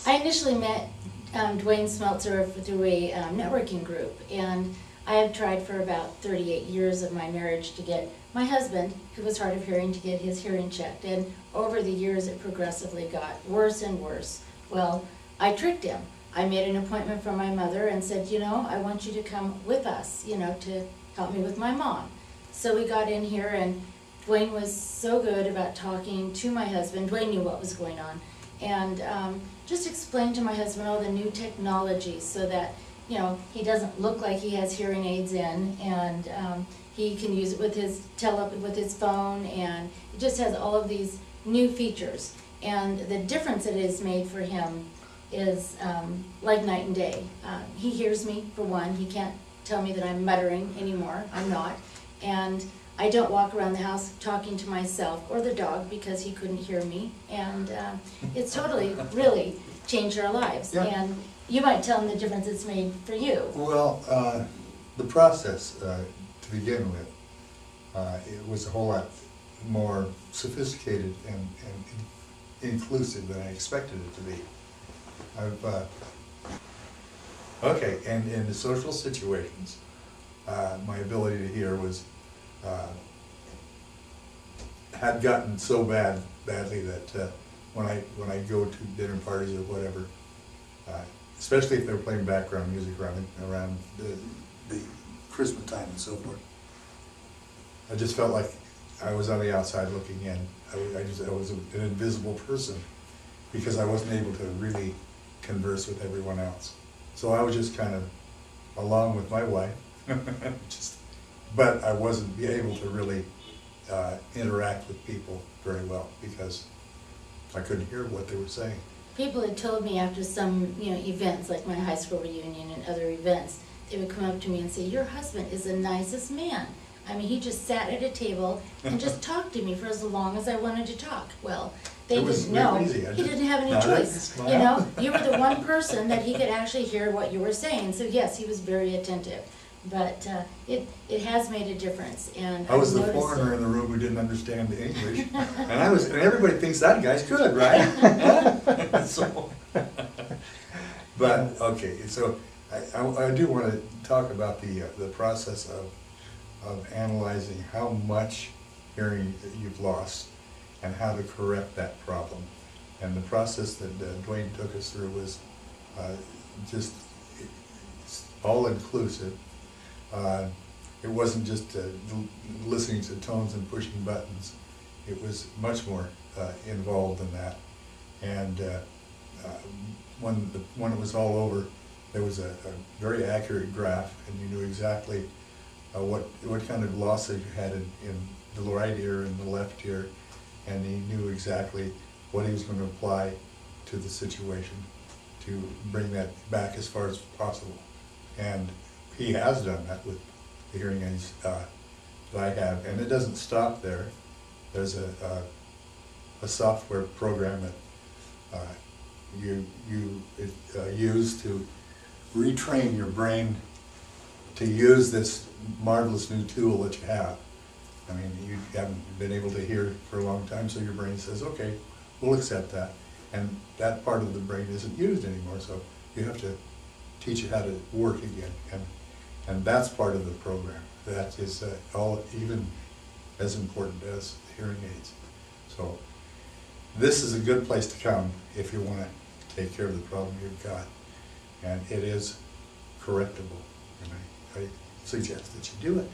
I initially met Duane Smelser through a networking group, and I have tried for about 38 years of my marriage to get my husband, who was hard of hearing, to get his hearing checked. And over the years, it progressively got worse and worse. Well, I tricked him. I made an appointment for my mother and said, you know, I want you to come with us, you know, to help me with my mom. So we got in here, and Duane was so good about talking to my husband. Duane knew what was going on. And just explained to my husband all the new technology so that, you know, he doesn't look like he has hearing aids in, and he can use it with his with his phone, and it just has all of these new features. And the difference it has made for him is like night and day. He hears me, for one. He can't tell me that I'm muttering anymore. I'm not. And I don't walk around the house talking to myself or the dog because he couldn't hear me. And it's totally, really changed our lives. Yeah. And you might tell him the difference it's made for you. Well, the process, to begin with, it was a whole lot more sophisticated and inclusive than I expected it to be. Okay, and in the social situations, my ability to hear was had gotten so badly that when I go to dinner parties or whatever, especially if they're playing background music around the Christmas time and so forth, I just felt like I was on the outside looking in. I was an invisible person because I wasn't able to really converse with everyone else. So I was just kind of along with my wife, but I wasn't able to really interact with people very well because I couldn't hear what they were saying. People had told me after some, you know, events like my high school reunion and other events, they would come up to me and say, "Your husband is the nicest man. I mean, he just sat at a table and just talked to me for as long as I wanted to talk." Well, they didn't know. He didn't have any choice. You know, you were the one person that he could actually hear what you were saying. So yes, he was very attentive. But it has made a difference, and I was the foreigner in the room who didn't understand the English, and everybody thinks that guy's good, right? So, but okay, so I do want to talk about the process of analyzing how much hearing you've lost and how to correct that problem. And the process that Duane took us through was just all inclusive. It wasn't just listening to tones and pushing buttons. It was much more involved than that. And when it was all over, there was a very accurate graph, and you knew exactly what kind of losses you had in the right ear and the left ear, and he knew exactly what he was going to apply to the situation to bring that back as far as possible. And he has done that with the hearing aids that I have, and it doesn't stop there. There's a software program that you use to retrain your brain to use this marvelous new tool that you have. I mean, you haven't been able to hear for a long time, so your brain says, okay, we'll accept that. And that part of the brain isn't used anymore, so you have to teach it how to work again. And that's part of the program. That is all even as important as hearing aids. So this is a good place to come if you want to take care of the problem you've got. And it is correctable. And I suggest that you do it.